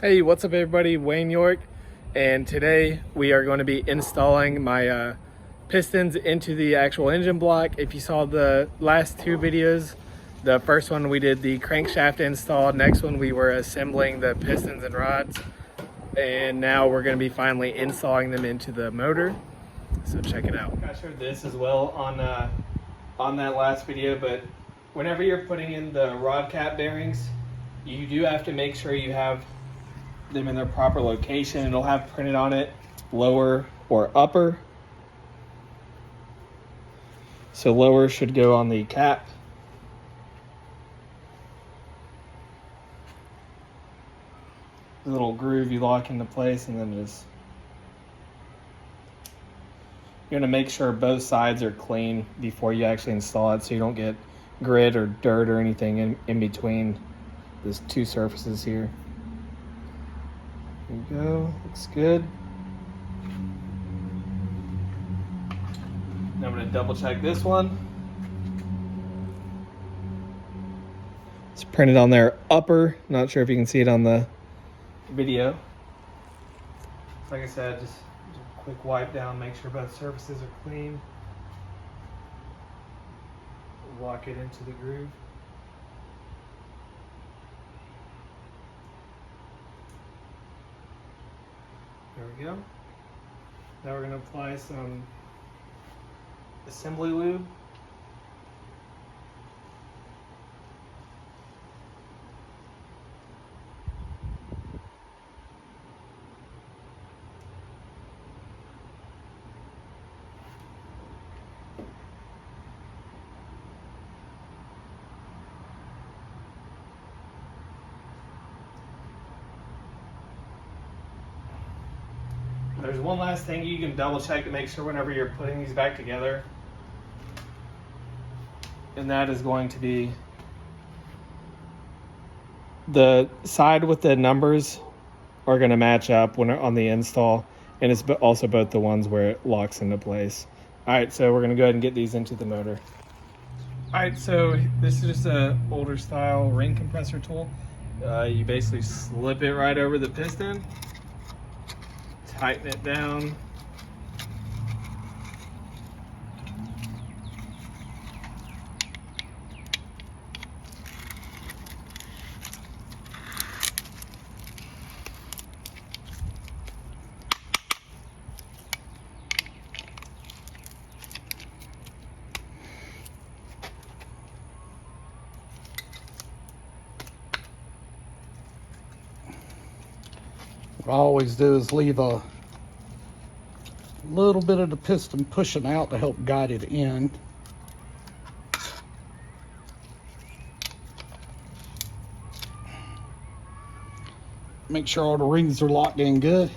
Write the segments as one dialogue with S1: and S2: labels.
S1: Hey, what's up everybody? Wayne York, and today we are going to be installing my pistons into the actual engine block. If you saw the last two videos, the first one we did the crankshaft install, next one we were assembling the pistons and rods, and now we're going to be finally installing them into the motor. So check it out. I showed this as well on that last video, but whenever you're putting in the rod cap bearings, you do have to make sure you have them in their proper location. It'll have printed on it lower or upper. So lower should go on the cap. The little groove you lock into place, and then just you're gonna make sure both sides are clean before you actually install it, so you don't get grit or dirt or anything in between these two surfaces here. There you go, looks good. Now I'm going to double check this one. It's printed on there upper. Not sure if you can see it on the video. Like I said, just a quick wipe down, make sure both surfaces are clean. Lock it into the groove. There we go. Now we're going to apply some assembly lube. There's one last thing you can double check to make sure whenever you're putting these back together, and that is going to be the side with the numbers are going to match up when on the install, and it's also both the ones where it locks into place. All right, so we're going to go ahead and get these into the motor. All right, so this is just a older style ring compressor tool. You basically slip it right over the piston, tighten it down.
S2: What I always do is leave a little bit of the piston pushing out to help guide it in. Make sure all the rings are locked in good.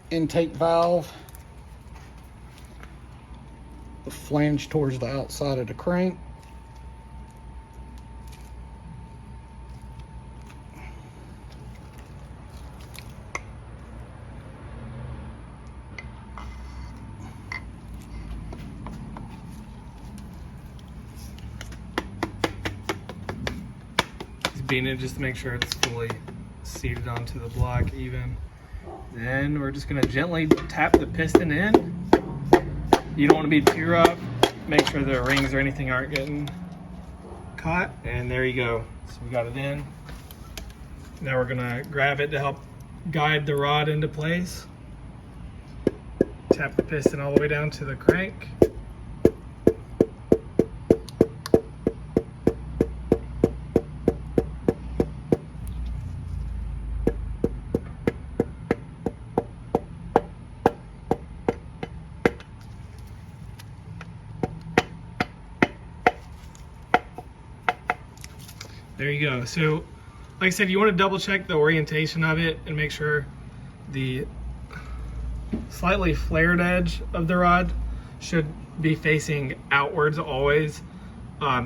S2: Intake valve, the flange towards the outside of the crank.
S1: Being it just to make sure it's fully seated onto the block even. Then we're just going to gently tap the piston in. You don't want to be too rough. Make sure the rings or anything aren't getting caught. And there you go. So we got it in. Now we're going to grab it to help guide the rod into place. Tap the piston all the way down to the crank. There you go. So, like I said, you want to double check the orientation of it and make sure the slightly flared edge of the rod should be facing outwards always.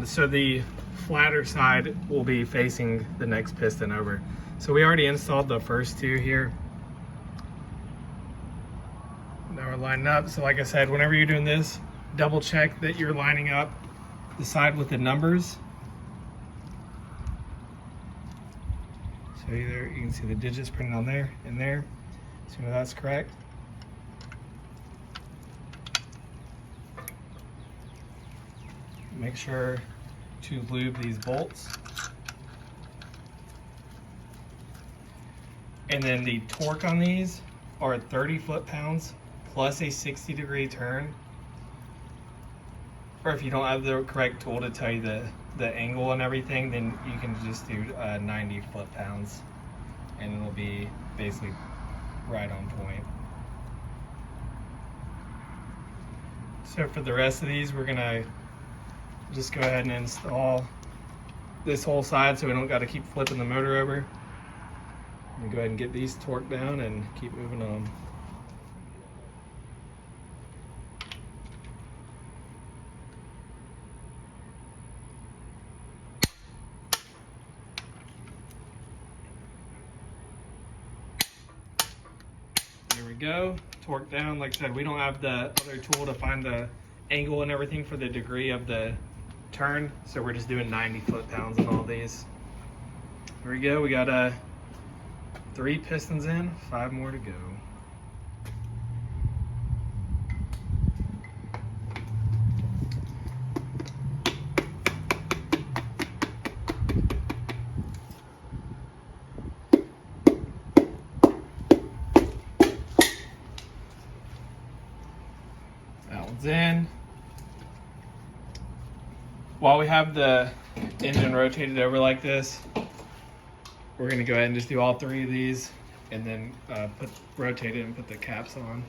S1: So the flatter side will be facing the next piston over. So we already installed the first two here. Now we're lining up. So like I said, whenever you're doing this, double check that you're lining up the side with the numbers show you there. You can see the digits printed on there and there. So you know that's correct. Make sure to lube these bolts. And then the torque on these are 30 foot-pounds plus a 60-degree turn. Or if you don't have the correct tool to tell you the angle and everything, then you can just do 90 foot-pounds and it'll be basically right on point. So for the rest of these, we're gonna just go ahead and install this whole side so we don't got to keep flipping the motor over. And go ahead and get these torqued down and keep moving on. There we go, torque down. Like I said, we don't have the other tool to find the angle and everything for the degree of the turn, so we're just doing 90 foot-pounds on all these. There we go, we got 3 pistons in, 5 more to go. That one's in. While we have the engine rotated over like this, we're gonna go ahead and just do all 3 of these and then rotate it and put the caps on.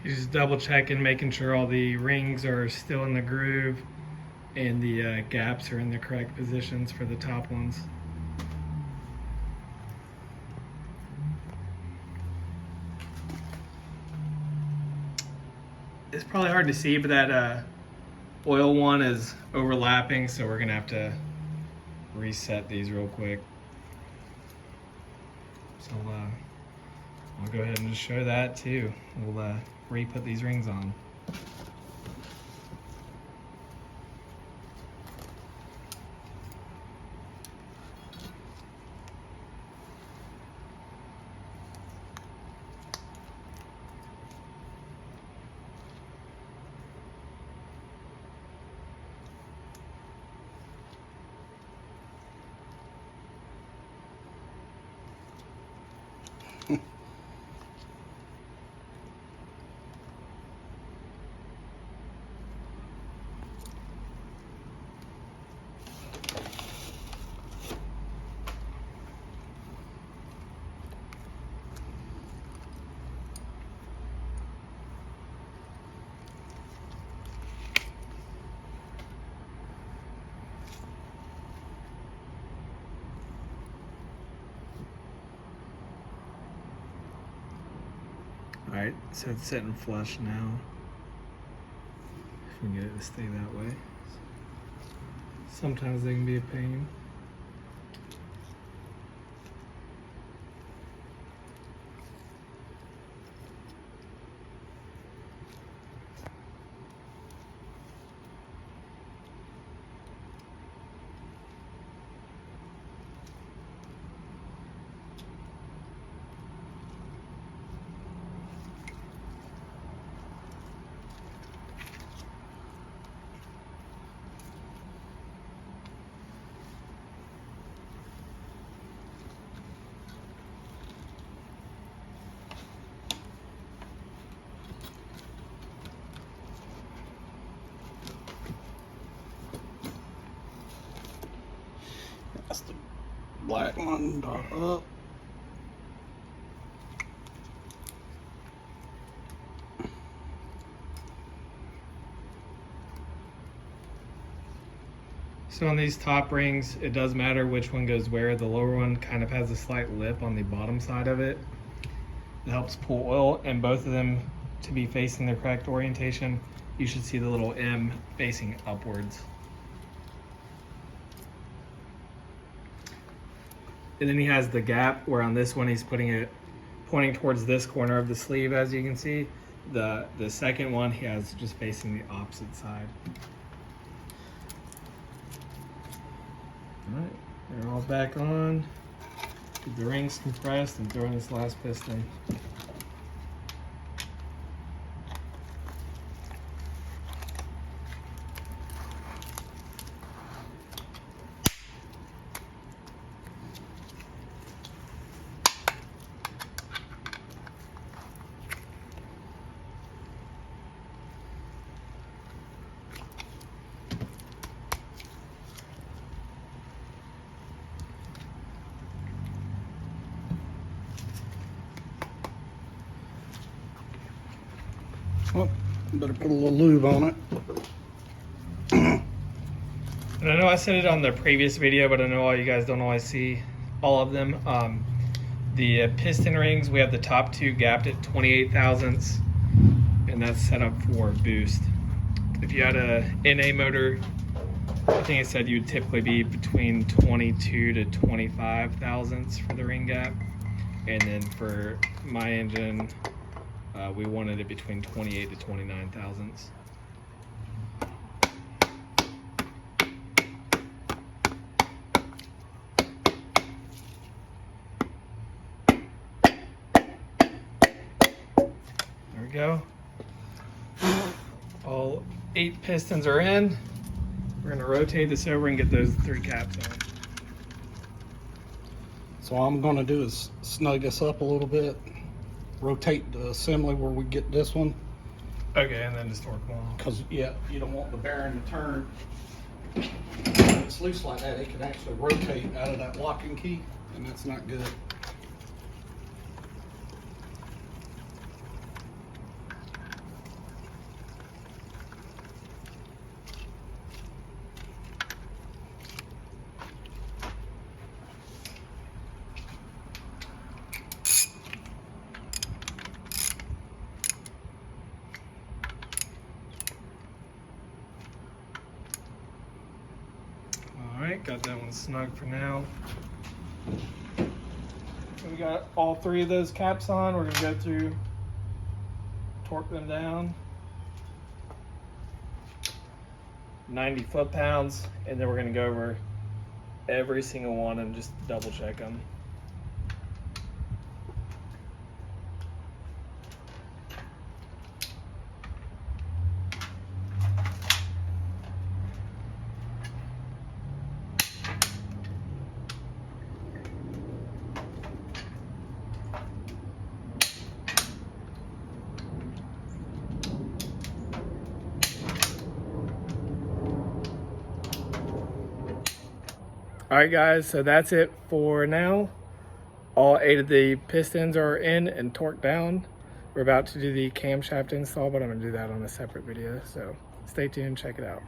S1: You're just double checking, making sure all the rings are still in the groove and the gaps are in the correct positions for the top ones. It's probably hard to see, but that oil one is overlapping, so we're gonna have to reset these real quick. So I'll go ahead and just show that too. We'll re-put these rings on. Alright, so it's sitting flush now. If we can get it to stay that way. Sometimes they can be a pain.
S2: That's the black one up.
S1: So on these top rings, it does matter which one goes where. The lower one kind of has a slight lip on the bottom side of it. It helps pull oil, and both of them to be facing the correct orientation. You should see the little M facing upwards. And then he has the gap where on this one he's putting it pointing towards this corner of the sleeve, as you can see. The second one he has just facing the opposite side. All right, they're all back on. Get the rings compressed and throw in this last piston.
S2: Well, better put a little lube on it.
S1: And I know I said it on the previous video, but I know all you guys don't always see all of them. The piston rings, we have the top two gapped at 28 thousandths, and that's set up for boost. If you had a NA motor, I think it said you'd typically be between 22 to 25 thousandths for the ring gap. And then for my engine, we wanted it between 28 to 29 thousandths. There we go. All 8 pistons are in. We're going to rotate this over and get those 3 caps on.
S2: So all I'm going to do is snug this up a little bit, rotate the assembly where we get this one.
S1: Okay, and then just torque them off.
S2: Because, yeah, you don't want the bearing to turn. When it's loose like that, it can actually rotate out of that locking key, and that's not good.
S1: Alright, got that one snug for now. So we got all 3 of those caps on. We're going to go through, torque them down. 90 foot-pounds, and then we're going to go over every single one and just double check them. Alright guys, so that's it for now. All 8 of the pistons are in and torqued down. We're about to do the camshaft install, but I'm going to do that on a separate video. So stay tuned, check it out.